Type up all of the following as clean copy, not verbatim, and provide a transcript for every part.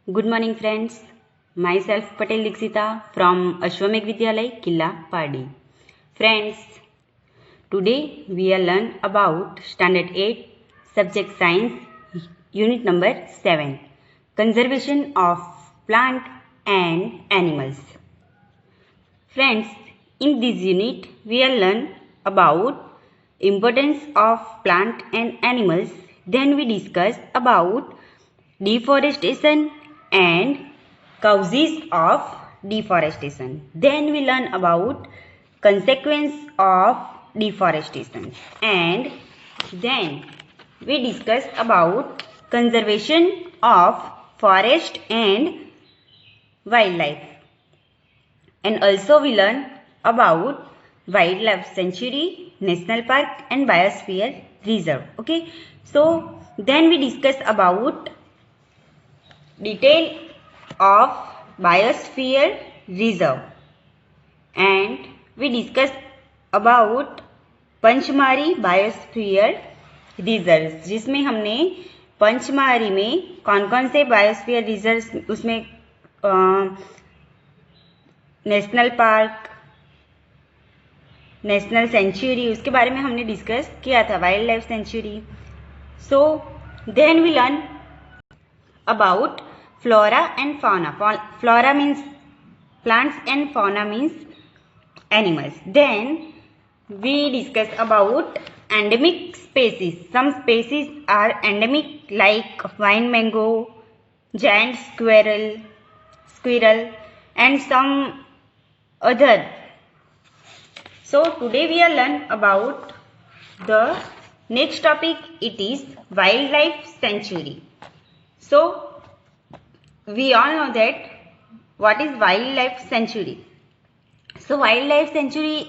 Good morning, friends. Myself Patel Dixita from Ashwamegh Vidyalay, Killa, Padi. Friends, today we will learn about Standard 8, Subject Science, Unit number 7, Conservation of Plant and Animals. Friends, in this unit we will learn about importance of plant and animals. Then we discuss about deforestation and causes of deforestation. Then we learn about consequence of deforestation, and then we discuss about conservation of forest and wildlife, and also we learn about wildlife sanctuary, national park and biosphere reserve. Okay, so then we discuss about detail of biosphere reserve, and we discuss about Pachmarhi biosphere reserve, जिसमें हमने पंचमारी में कौन कौन से biosphere reserve, उसमें national park, national sanctuary, उसके बारे में हमने डिस्कस किया था, wild life sanctuary. So then we learn about flora and fauna. Flora means plants and fauna means animals. Then we discuss about endemic species. Some species are endemic like vine mango, giant squirrel and some other. So today we will learn about the next topic. It is wildlife sanctuary. So we all know that what is wildlife sanctuary. So wildlife sanctuary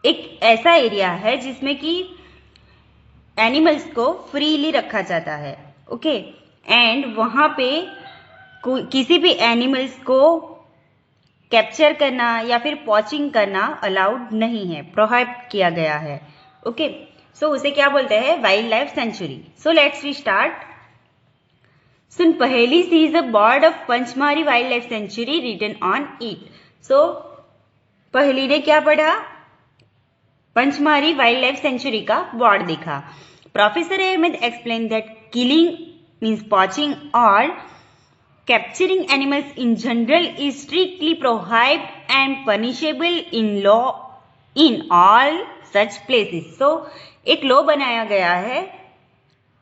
एक ऐसा area है जिसमें कि animals को freely रखा जाता है. Okay, and वहाँ पे किसी भी एनिमल्स को कैप्चर करना या फिर पॉचिंग करना अलाउड नहीं है, प्रोहिबिट किया गया है. ओके, सो उसे क्या बोलते हैं? Wild life sanctuary. So let's we start. सुन Paheli sees a board of Pachmarhi wild life sanctuary written on it. So Paheli ने क्या पढ़ा? पंचमारी वाइल्ड लाइफ सेंचुरी का बोर्ड देखा. Professor Ahmad explain that killing means poaching और capturing animals in general is strictly prohibited and punishable in law in all such places. So एक law बनाया गया है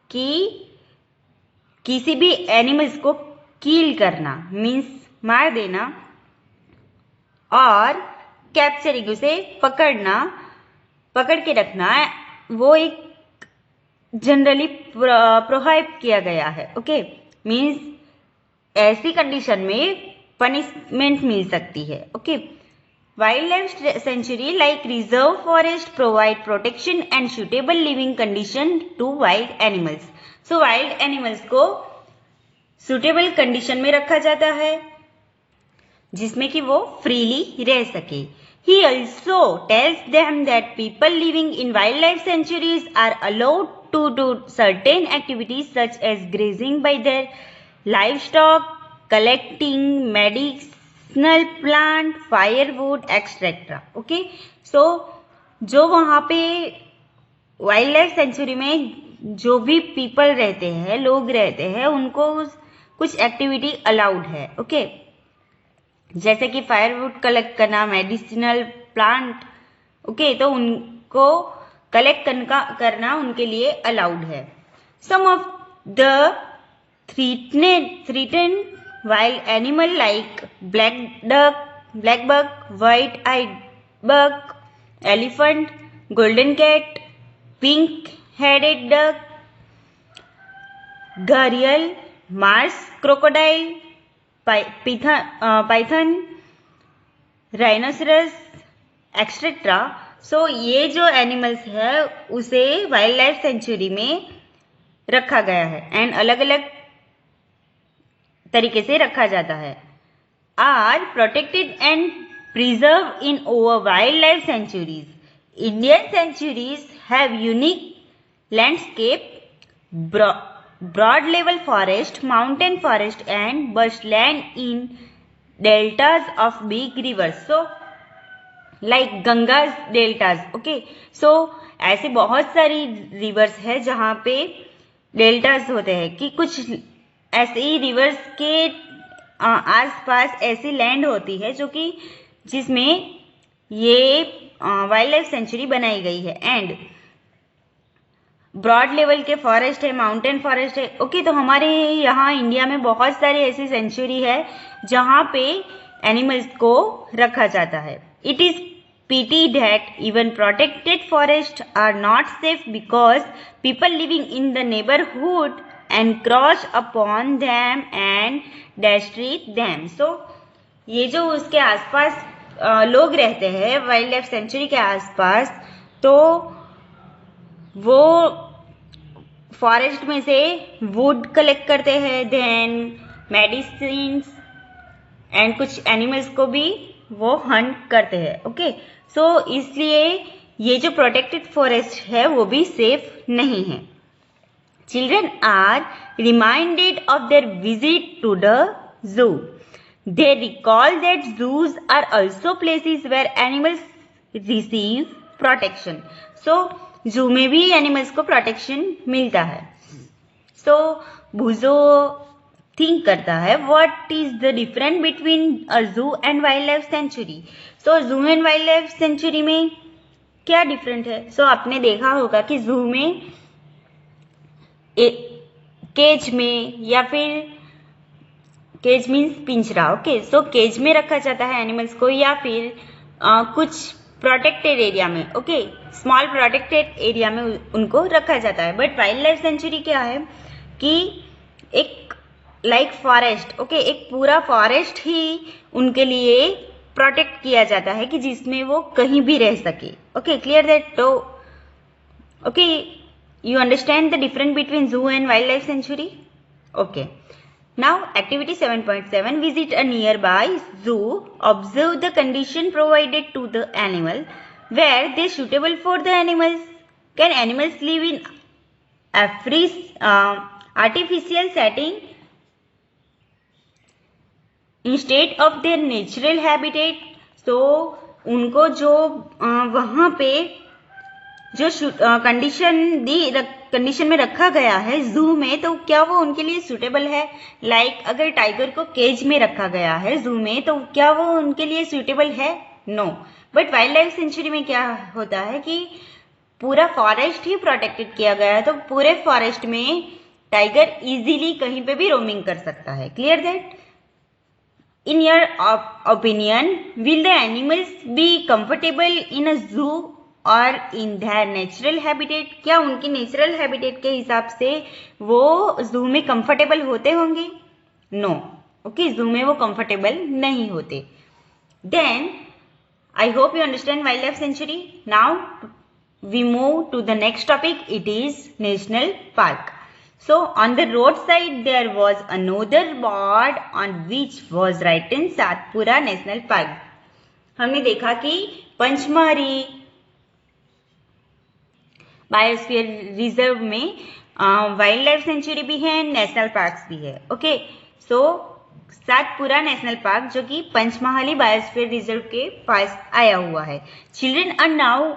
कि किसी भी एनिमल्स को किल करना मीन्स मार देना और कैप्चरिंग उसे पकड़ के रखना, वो एक जनरली प्रोहिबिट किया गया है. ओके, मीन्स ऐसी कंडीशन में पनिशमेंट मिल सकती है. Okay, wild life sanctuary like reserve forest provide protection and suitable living condition to wild animals. So wild animals को सुटेबल कंडीशन में रखा जाता है जिसमें कि वो फ्रीली रह सके. He also tells them that people living in wildlife sanctuaries are allowed to do certain activities such as grazing by their livestock, collecting medicinal plant, firewood, etc. Okay, so जो वहाँ पे वाइल्ड लाइफ सेंचुरी में जो भी people रहते हैं, लोग रहते हैं, उनको कुछ एक्टिविटी अलाउड है. ओके, जैसे कि फायरवुड कलेक्ट करना, मेडिसिनल प्लांट. ओके, तो उनको कलेक्ट करना उनके लिए अलाउड है. Some of the threatened wild animal like black buck, white eyed buck, elephant, golden cat, pink headed duck, घड़ियाल, marsh crocodile, python, rhinoceros etcetera. So ये जो एनिमल्स है उसे वाइल्ड लाइफ सेंचुरी में रखा गया है एंड अलग अलग तरीके से रखा जाता है. Are protected and preserve in our wild life sanctuaries. Indian sanctuaries have unique landscape broad level forest, mountain forest and bushland in deltas of big rivers. So like Ganga's deltas. Okay, so ऐसे बहुत सारी reverse है जहाँ पे deltas होते हैं कि कुछ ऐसे ही रिवर्स के आसपास ऐसी लैंड होती है जो कि जिसमें ये वाइल्ड लाइफ सेंचुरी बनाई गई है. एंड ब्रॉड लेवल के फॉरेस्ट है, माउंटेन फॉरेस्ट है. ओके, तो हमारे यहाँ इंडिया में बहुत सारी ऐसी सेंचुरी है जहाँ पे एनिमल्स को रखा जाता है. It is pity that even protected forests are not safe because people living in the neighborhood encroach upon them and destroy them. So ये जो उसके आसपास लोग रहते हैं वाइल्ड लाइफ सेंचुरी के आसपास, तो वो फॉरेस्ट में से वुड कलेक्ट करते हैं, देन मेडिसिन एंड कुछ एनिमल्स को भी वो हंट करते हैं. ओके, सो इसलिए ये जो प्रोटेक्टेड फॉरेस्ट है वो भी सेफ नहीं है. Children are reminded of their visit to the zoo. They recall that zoos are also places where animals receive protection. So zoo में भी एनिमल्स को प्रोटेक्शन मिलता है. सो भुजो थिंक करता है what is the difference between a जू and wild life sanctuary. सो जू and wild life sanctuary में क्या डिफरेंट है? सो आपने देखा होगा कि जू में केज में या फिर केज मीन्स पिंजरा. ओके, सो केज में रखा जाता है एनिमल्स को या फिर कुछ प्रोटेक्टेड एरिया में. ओके, स्मॉल प्रोटेक्टेड एरिया में उनको रखा जाता है. बट वाइल्ड लाइफ सेंचुरी क्या है कि एक लाइक फॉरेस्ट. ओके, एक पूरा फॉरेस्ट ही उनके लिए प्रोटेक्ट किया जाता है कि जिसमें वो कहीं भी रह सके. Okay, clear that? तो okay, you understand the difference between zoo and wild life sanctuary. Okay, now activity 7.7 visit a nearby zoo, observe the condition provided to the animal, where they suitable for the animals. Can animals live in artificial setting instead of their natural habitat? So उनको जो वहाँ पे जो condition में रखा गया है जू में, तो क्या वो उनके लिए सूटेबल है? लाइक अगर टाइगर को केज में रखा गया है जू में, तो क्या वो उनके लिए सूटेबल है? No. But wild life sanctuary में क्या होता है कि पूरा फॉरेस्ट ही प्रोटेक्टेड किया गया है, तो पूरे फॉरेस्ट में टाइगर इजीली कहीं पे भी रोमिंग कर सकता है. Clear that? In your opinion, will the animals be comfortable in a zoo और इन देयर नेचुरल हैबिटेट? क्या उनकी नेचुरल हैबिटेट के हिसाब से वो जू में कंफर्टेबल होते होंगे? नो. ओके, जू में वो कंफर्टेबल नहीं होते. Then I hope you understand wild life sanctuary. Now we move to the next topic. It is national park. So on the roadside there was another board on which was written Satpura national park. हमने देखा कि पंचमहरी biosphere reserve में wild life century भी है, national parks भी है. Okay, so Satpura national park जो कि पंचमहाली बायोस्फीयर रिजर्व के पास आया हुआ है. Children are now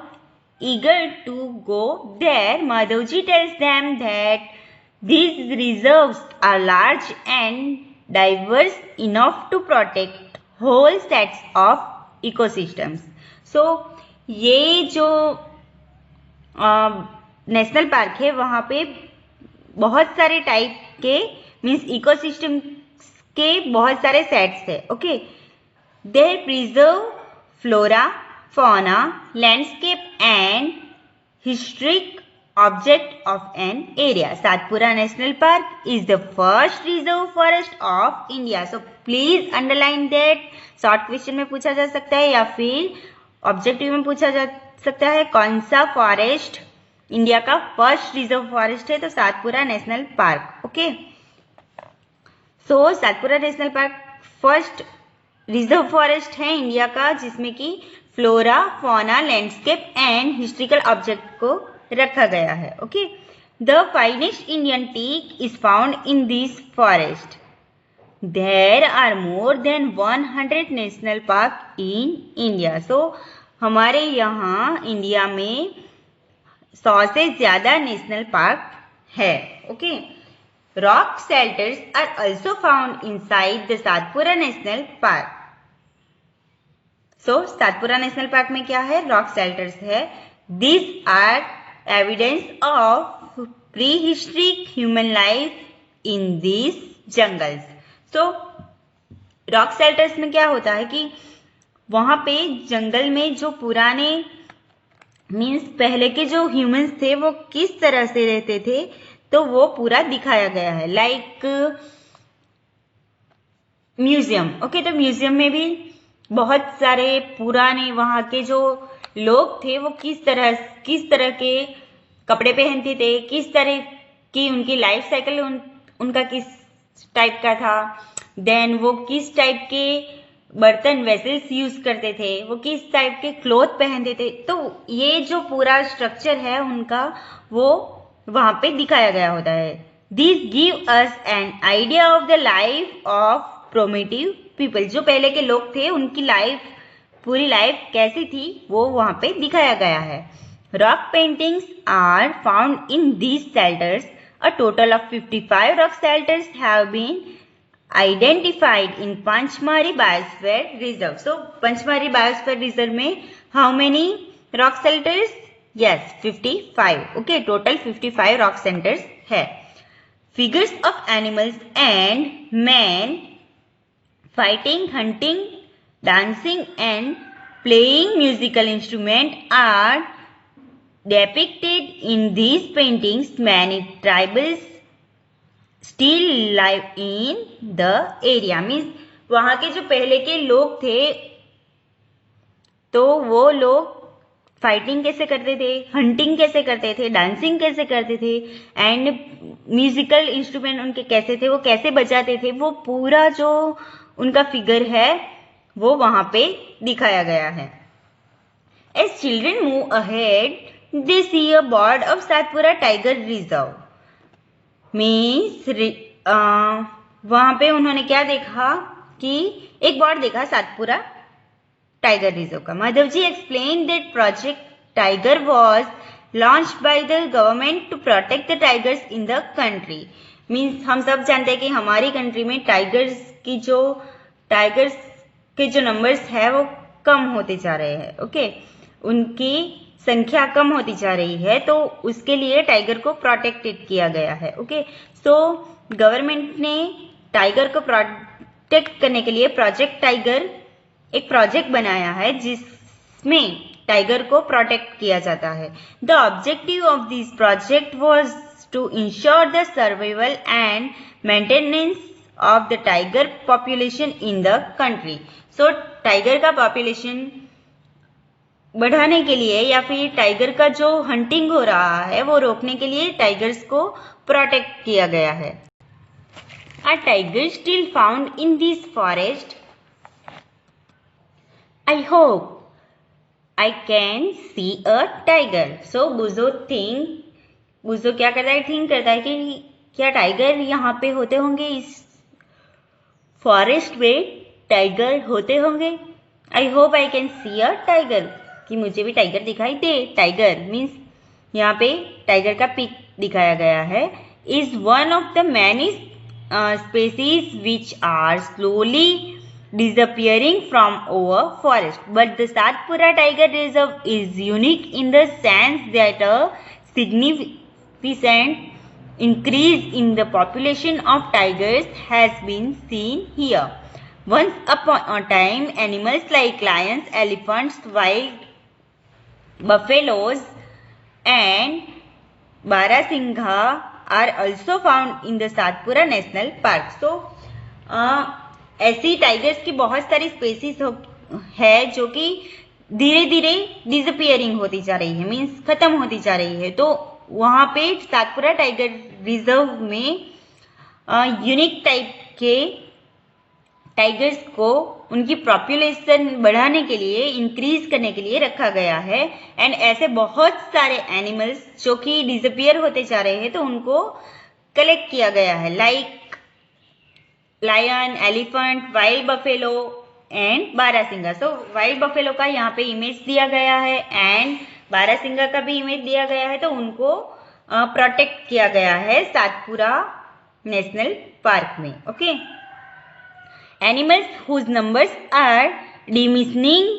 eager to go there. Madhavji tells them that these reserves are large and diverse enough to protect whole sets of ecosystems. So ये जो नेशनल पार्क है वहाँ पे बहुत सारे टाइप के मीन्स इकोसिस्टम के बहुत सारे सेट्स है. Okay, they preserve flora, fauna, landscape and historic object of an area. Satpura National Park is the first reserve forest of India. So please underline that. Short question में पूछा जा सकता है या फिर ऑब्जेक्टिव में पूछा जा सकता है कौन सा फॉरेस्ट इंडिया का फर्स्ट रिजर्व फॉरेस्ट है, तो Satpura national park. Okay, so Satpura national park first reserve forest है इंडिया का जिसमें कि flora, fauna, landscape and historical object को रखा गया है. Okay, The finest Indian teak is found in this forest. There are more than 100 national park in India. So हमारे यहाँ इंडिया में 100 से ज़्यादा नेशनल पार्क है. Okay. Rock shelters are also found inside the Satpura National Park. So Satpura National Park में क्या है? Rock shelters है. These are evidence of prehistoric human life in these jungles. So rock shelters में क्या होता है कि वहां पे जंगल में जो पुराने मीन्स पहले के जो ह्यूमंस थे वो किस तरह से रहते थे, तो वो पूरा दिखाया गया है. Like museum. ओके. तो म्यूजियम में भी बहुत सारे पुराने वहां के जो लोग थे वो किस तरह के कपड़े पहनते थे, किस तरह की उनकी लाइफ साइकिल उनका किस टाइप का था, देन वो किस टाइप के बर्तन वेसल्स यूज करते थे, वो किस टाइप के क्लोथ पहनते थे. तो ये जो पूरा स्ट्रक्चर है उनका वो वहां पे दिखाया गया होता है. This give us an idea of the life of primitive people. जो पहले के लोग थे उनकी पूरी लाइफ कैसी थी वो वहां पे दिखाया गया है. Rock paintings are found in these shelters. A total of 55 rock shelters have been identified in Panchmari Biosphere Reserve. So, Panchmari Biosphere Reserve में how many rock shelters? Yes, 55. Okay, total 55 rock shelters है. Figures of animals and men fighting, hunting, dancing and playing musical instrument are depicted in these paintings. Many tribals still live in the area. Means वहाँ के जो पहले के लोग थे तो वो लोग फाइटिंग कैसे करते थे, हंटिंग कैसे करते थे, डांसिंग कैसे करते थे एंड म्यूजिकल इंस्ट्रूमेंट उनके कैसे थे, वो कैसे बजाते थे, वो पूरा जो उनका फिगर है वो वहाँ पे दिखाया गया है. As children move ahead, they see a board of Satpura Tiger Reserve. Means वहां पे उन्होंने क्या देखा कि एक बोर्ड देखा सातपुरा टाइगर रिजर्व का. Madhav ji explain that project tiger was launched by the government to protect the tigers in the country. Means हम सब जानते हैं कि हमारी कंट्री में टाइगर्स के जो नंबर्स है वो कम होते जा रहे हैं. ओके. उनकी संख्या कम होती जा रही है तो उसके लिए टाइगर को प्रोटेक्टेड किया गया है. ओके. सो गवर्नमेंट ने टाइगर को प्रोटेक्ट करने के लिए प्रोजेक्ट टाइगर एक प्रोजेक्ट बनाया है जिसमें टाइगर को प्रोटेक्ट किया जाता है. The objective of this project was to ensure the survival and maintenance of the tiger population in the country. So tiger का पॉपुलेशन बढ़ाने के लिए या फिर टाइगर का जो हंटिंग हो रहा है वो रोकने के लिए टाइगर्स को प्रोटेक्ट किया गया है. Are tigers still found in this forest? I hope I can see a tiger. So बुजो क्या करता है, थिंक करता है कि क्या टाइगर यहाँ पे होते होंगे, इस फॉरेस्ट में टाइगर होते होंगे. I hope I can see a tiger, कि मुझे भी टाइगर दिखाई दे. टाइगर मीन्स यहाँ पे टाइगर का पिक दिखाया गया है. Is one of the many species which are slowly disappearing from our forest, but the Satpura Tiger Reserve is unique in the sense that a significant increase in the population of tigers has been seen here. Once upon a time, animals like lions, elephants, wild buffaloes and Barasingha are also found in the Satpura National Park. So, ऐसी tigers की बहुत सारी species है जो कि धीरे धीरे disappearing होती जा रही है, मीन्स खत्म होती जा रही है. तो वहाँ पे सातपुरा टाइगर रिजर्व में यूनिक टाइप के टाइगर्स को उनकी पॉपुलेशन बढ़ाने के लिए, इंक्रीज करने के लिए रखा गया है। एंड ऐसे बहुत सारे एनिमल्स जो कि डिसअपियर होते जा रहे हैं तो उनको कलेक्ट किया गया है, like lion, elephant, wild buffalo and barasingha. So wild buffalo का यहाँ पे इमेज दिया गया है एंड बारहसिंगा का भी इमेज दिया गया है, तो उनको प्रोटेक्ट किया गया है सातपुरा नेशनल पार्क में। Okay, animals whose numbers are diminishing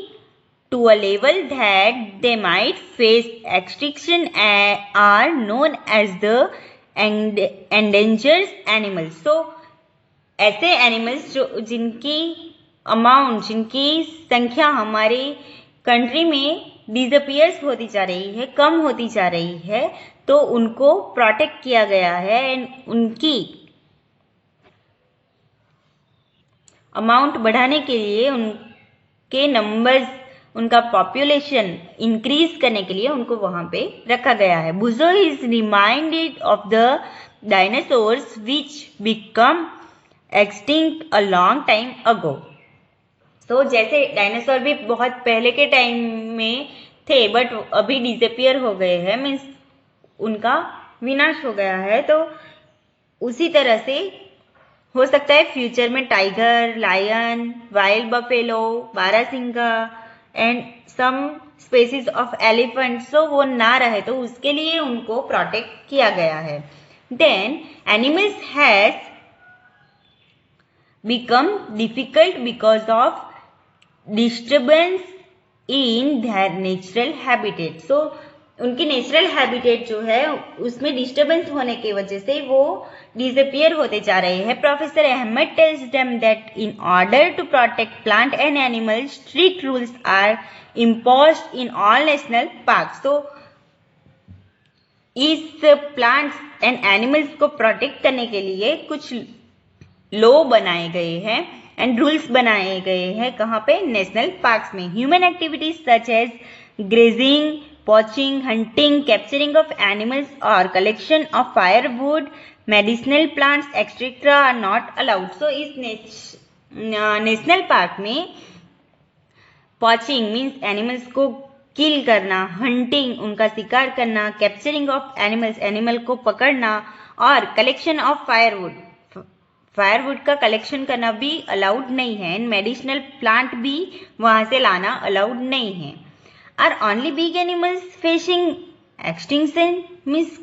to a level that they might face extinction are known as the endangered animals. So ऐसे एनिमल्स जो जिनकी अमाउंट, जिनकी संख्या हमारे कंट्री में डिसअपियर्स होती जा रही है, कम होती जा रही है, तो उनको प्रोटेक्ट किया गया है एंड उनकी अमाउंट बढ़ाने के लिए, उनके नंबर्स, उनका पॉपुलेशन इंक्रीज करने के लिए उनको वहां पे रखा गया है। Bujo is reminded of the dinosaurs which become extinct a long time ago. तो जैसे डायनासोर भी बहुत पहले के टाइम में थे बट अभी डिसअपियर हो गए हैं, मीन्स उनका विनाश हो गया है, तो उसी तरह से हो सकता है फ्यूचर में tiger, lion, wild buffalo, barasingha and some species of elephant so वो ना रहे, तो उसके लिए उनको प्रोटेक्ट किया गया है। Then animals has become difficult because of disturbance in their natural habitat. So उनकी नेचुरल हैबिटेट जो है उसमें डिस्टर्बेंस होने की वजह से वो डिसअपियर होते जा रहे हैं। Professor Ahmed tells them that in order to protect plant and animals strict rules are imposed in all national parks. तो इस प्लांट्स एंड एनिमल्स को प्रोटेक्ट करने के लिए कुछ लॉ बनाए गए हैं एंड रूल्स बनाए गए हैं, कहाँ पे? नेशनल पार्क्स में। Human activities such as grazing, poaching, hunting, capturing of animals or collection of firewood, medicinal plants, etc. are not allowed. So इस नेशनल पार्क में poaching means animals को किल करना, hunting उनका शिकार करना, capturing of animals एनिमल को पकड़ना और collection of firewood का कलेक्शन करना भी अलाउड नहीं है एंड मेडिसिनल प्लांट भी वहां से लाना अलाउड नहीं है। Are only big animals facing extinction? Means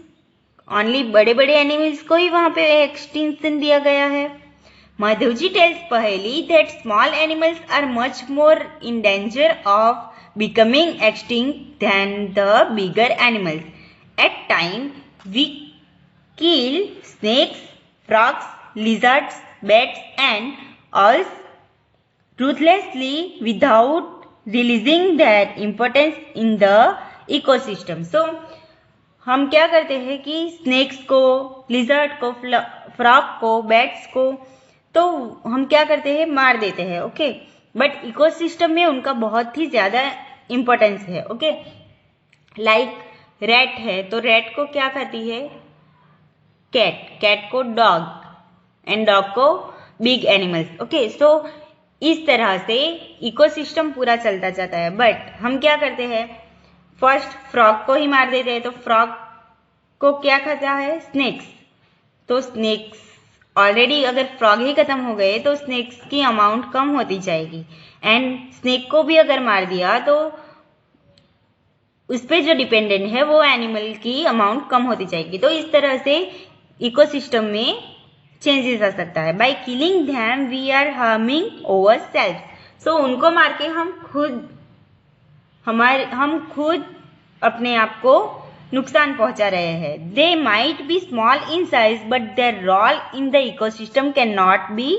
only बड़े बड़े एनिमल्स को ही वहां पे एक्सटिंक्शन दिया गया है। माधवजी टेल्स पहेली that small animals are much more in danger of becoming extinct than the bigger animals. At times we kill snakes, frogs, lizards, bats and owls ruthlessly without releasing their importance in the ecosystem. So हम क्या करते हैं कि snacks को, lizard को, frog को, bats को तो हम क्या करते हैं? मार देते हैं। ओके, बट इकोसिस्टम में उनका बहुत ही ज्यादा इंपॉर्टेंस है। ओके, लाइक रैट है तो रैट को क्या खाती है? कैट, कैट को डॉग एंड डॉग को बिग एनिमल्स। ओके, सो इस तरह से इकोसिस्टम पूरा चलता जाता है। बट हम क्या करते हैं? फर्स्ट फ्रॉग को ही मार देते हैं, तो फ्रॉग को क्या खाता है? स्नेक्स। तो स्नेक्स ऑलरेडी अगर फ्रॉग ही खत्म हो गए तो स्नेक्स की अमाउंट कम होती जाएगी एंड स्नेक को भी अगर मार दिया तो उस पर जो डिपेंडेंट है वो एनिमल की अमाउंट कम होती जाएगी। तो इस तरह से इकोसिस्टम में चेंजेस आ सकता है। By killing them we are harming over self. So उनको मार के हम खुद अपने आप को नुकसान पहुंचा रहे हैं। They might be small in size but their role in the ecosystem can not be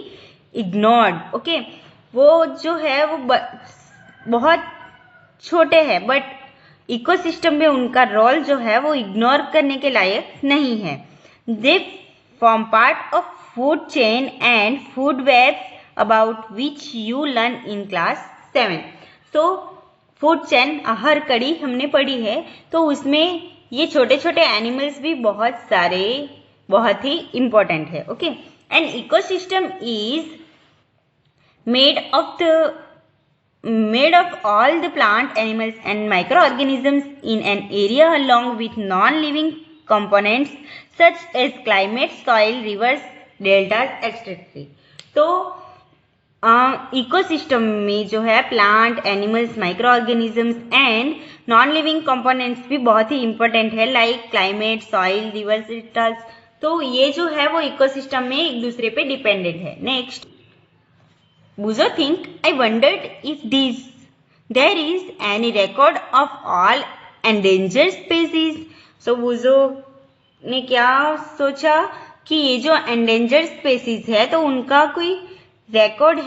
ignored. Okay, वो जो है वो बहुत छोटे हैं बट इकोसिस्टम में उनका रोल जो है वो इग्नोर करने के लायक नहीं है। दे form part of food chain and food webs about which you learn in class 7. So food chain आहार कड़ी हमने पढ़ी है, तो उसमें ये छोटे छोटे एनिमल्स भी बहुत ही इम्पोर्टेंट है। Okay, and ecosystem is made of all the plant, animals and microorganisms in an area along with non-living components such as climate, soil, rivers, deltas, etc. तो इकोसिस्टम में जो है plant, animals, micro organisms and non living components भी बहुत ही important है, like climate, soil, reverse, deltas. तो ये जो है वो इकोसिस्टम में एक दूसरे पे डिपेंडेंट है। Next, Buzo think, I wondered if there is any record of all endangered species. So Buzo ने क्या सोचा कि ये जो endangered species है तो उनका कोई रिकॉर्ड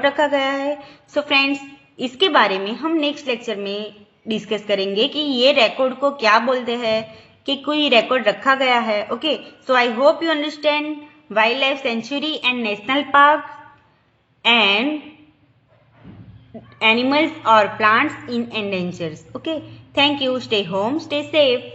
रखा गया है। सो फ्रेंड्स, इसके बारे में हम नेक्स्ट लेक्चर में डिस्कस करेंगे कि ये रिकॉर्ड को क्या बोलते हैं, कि कोई रिकॉर्ड रखा गया है। Okay, so I hope you understand wild life century and national park and animals or plants in endangers. Okay, thank you. Stay home, stay safe.